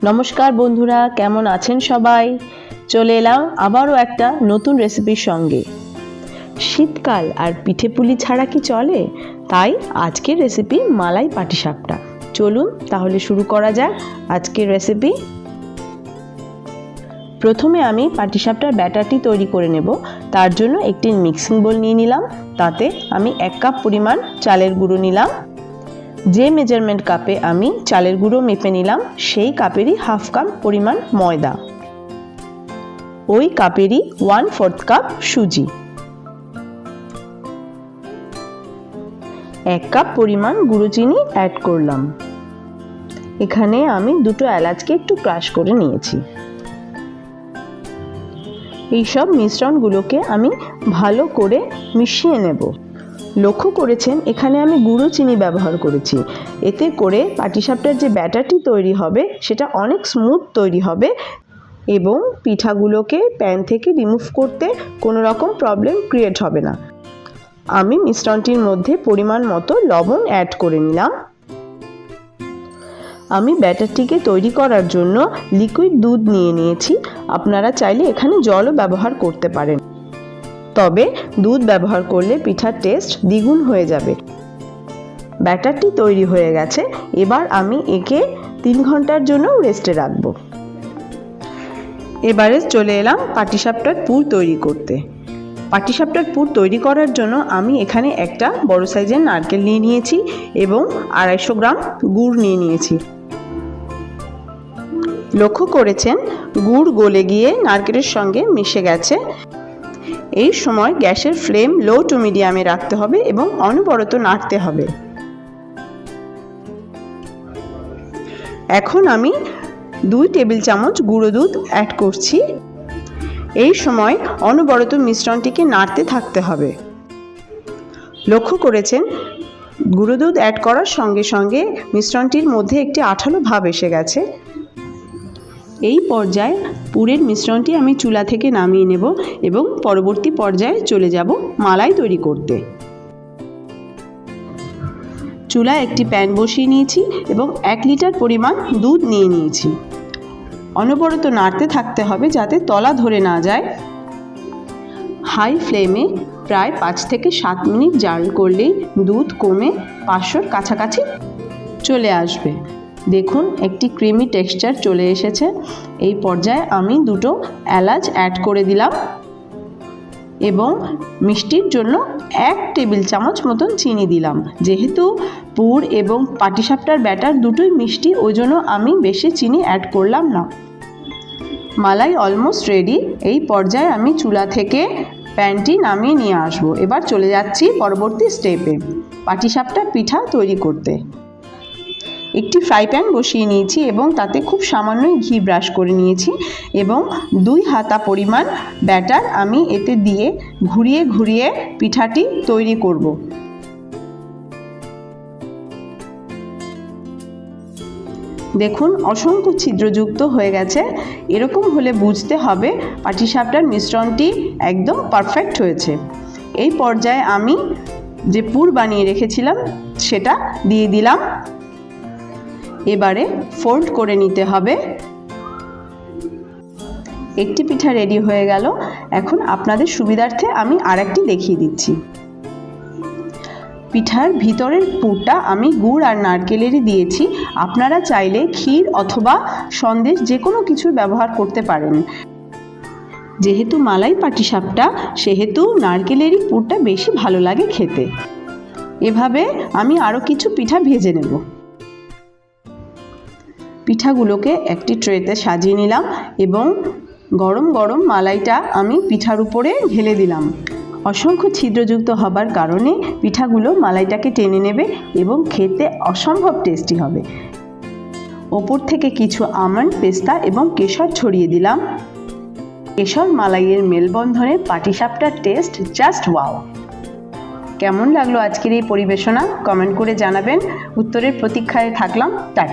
নমস্কার বন্ধুরা, কেমন আছেন সবাই? চলে এলাম আবারও একটা নতুন রেসিপির সঙ্গে। শীতকাল আর পিঠেপুলি ছাড়া কি চলে? তাই আজকের রেসিপি মালাই পাটিসাপটা। চলুন তাহলে শুরু করা যাক আজকের রেসিপি। প্রথমে আমি পাটিসাপটার ব্যাটারটি তৈরি করে নেব। তার জন্য একটি মিক্সিং বোল নিয়ে নিলাম। তাতে আমি 1 কাপ পরিমাণ চালের গুঁড়ো নিলাম। যে মেজারমেন্ট কাপে আমি চালের গুঁড়ো মেপে নিলাম সেই কাপেরই হাফ কাপ পরিমাণ ময়দা, ওই কাপেরই 1/4 কাপ সুজি, 1 কাপ পরিমাণ গুঁড়ো চিনি অ্যাড করলাম। এখানে আমি 2টো এলাচকে একটু ক্রাশ করে নিয়েছি। এই সব মিশ্রণগুলোকে আমি ভালো করে মিশিয়ে নেব। লক্ষ্য করেছেন এখানে আমি গুঁড়ো চিনি ব্যবহার করেছি। এতে করে পাটিসাপটার যে ব্যাটারটি তৈরি হবে সেটা অনেক স্মুথ তৈরি হবে এবং পিঠাগুলোকে প্যান থেকে রিমুভ করতে কোনো রকম প্রবলেম ক্রিয়েট হবে না। আমি মিশ্রণটির মধ্যে পরিমাণ মতো লবণ অ্যাড করে নিলাম। আমি ব্যাটারটিকে তৈরি করার জন্য লিকুইড দুধ নিয়ে নিয়েছি। আপনারা চাইলে এখানে জলও ব্যবহার করতে পারেন, তবে দুধ ব্যবহার করলে পিঠার টেস্ট দ্বিগুণ হয়ে যাবে। ব্যাটারটি তৈরি হয়ে গেছে। এবার আমি একে 3 ঘন্টার জন্য রেস্টে রাখব। এবারে চলে এলাম পাটিসাপটার পুর তৈরি করতে। পাটিসাপটার পুর তৈরি করার জন্য আমি এখানে একটা বড় সাইজের নারকেল নিয়ে নিয়েছি এবং 250 গ্রাম গুড় নিয়ে নিয়েছি। লক্ষ্য করেছেন গুড় গলে গিয়ে নারকেলের সঙ্গে মিশে গেছে। এই সময় গ্যাসের ফ্লেম লো টু মিডিয়ামে রাখতে হবে এবং অনবরত নাড়তে হবে। এখন আমি 2 টেবিল চামচ গুঁড়ো দুধ অ্যাড করছি। এই সময় অনবরত মিশ্রণটিকে নাড়তে থাকতে হবে। লক্ষ্য করেছেন গুঁড়ো দুধ অ্যাড করার সঙ্গে সঙ্গে মিশ্রণটির মধ্যে একটি আঠালো ভাব এসে গেছে। এই পর্যায়ে পুরের মিশ্রণটি আমি চুলা থেকে নামিয়ে নেব এবং পরবর্তী পর্যায়ে চলে যাব মালাই তৈরি করতে। চুলায় একটি প্যান বসিয়ে নিয়েছি এবং 1 লিটার পরিমাণ দুধ নিয়ে নিয়েছি। অনবরত নাড়তে থাকতে হবে যাতে তলা ধরে না যায়। হাই ফ্লেমে প্রায় 5 থেকে 7 মিনিট জাল করলেই দুধ কমে 500-র কাছাকাছি চলে আসবে। দেখুন একটি ক্রিমি টেক্সচার চলে এসেছে। এই পর্যায়ে আমি 2টো এলাচ অ্যাড করে দিলাম এবং মিষ্টির জন্য 1 টেবিল চামচ মতন চিনি দিলাম। যেহেতু পুর এবং পাটিসাপটার ব্যাটার দুটোই মিষ্টি, ওই জন্য আমি বেশি চিনি অ্যাড করলাম না। মালাই অলমোস্ট রেডি। এই পর্যায়ে আমি চুলা থেকে প্যানটি নামিয়ে নিয়ে আসব। এবার চলে যাচ্ছি পরবর্তী স্টেপে, পাটিসাপটার পিঠা তৈরি করতে। একটি ফ্রাই প্যান বসিয়ে নিয়েছি এবং তাতে খুব সামান্যই ঘি ব্রাশ করে নিয়েছি এবং 2 হাতা পরিমাণ ব্যাটার আমি এতে দিয়ে ঘুরিয়ে ঘুরিয়ে পিঠাটি তৈরি করব। দেখুন অসংখ্য ছিদ্রযুক্ত হয়ে গেছে। এরকম হলে বুঝতে হবে পাটিসাপটার মিশ্রণটি একদম পারফেক্ট হয়েছে। এই পর্যায়ে আমি যে পুর বানিয়ে রেখেছিলাম সেটা দিয়ে দিলাম। এবারে ফোল্ড করে নিতে হবে। একটি পিঠা রেডি হয়ে গেল। এখন আপনাদের সুবিধার্থে আমি আরেকটি দেখিয়ে দিচ্ছি। পিঠার ভিতরের পুরটা আমি গুড় আর নারকেলেরই দিয়েছি। আপনারা চাইলে ক্ষীর অথবা সন্দেশ যে কোনো কিছু ব্যবহার করতে পারেন। যেহেতু মালাই পাটিসাপটা সেহেতু নারকেলেরই পুরটা বেশি ভালো লাগে খেতে। এভাবে আমি আরও কিছু পিঠা ভেজে নেব। পিঠাগুলোকে একটি ট্রেতে সাজিয়ে নিলাম এবং গরম গরম মালাইটা আমি পিঠার উপরে ঢেলে দিলাম। অসংখ্য ছিদ্রযুক্ত হবার কারণে পিঠাগুলো মালাইটাকে টেনে নেবে এবং খেতে অসম্ভব টেস্টি হবে। ওপর থেকে কিছু আমন্ড, পেস্তা এবং কেশর ছড়িয়ে দিলাম। কেশর মালাইয়ের মেলবন্ধনে পাটিসাপটার টেস্ট জাস্ট ওয়াও। কেমন লাগলো আজকের এই পরিবেশনা কমেন্ট করে জানাবেন। উত্তরের প্রতীক্ষায় থাকলাম। টাটা।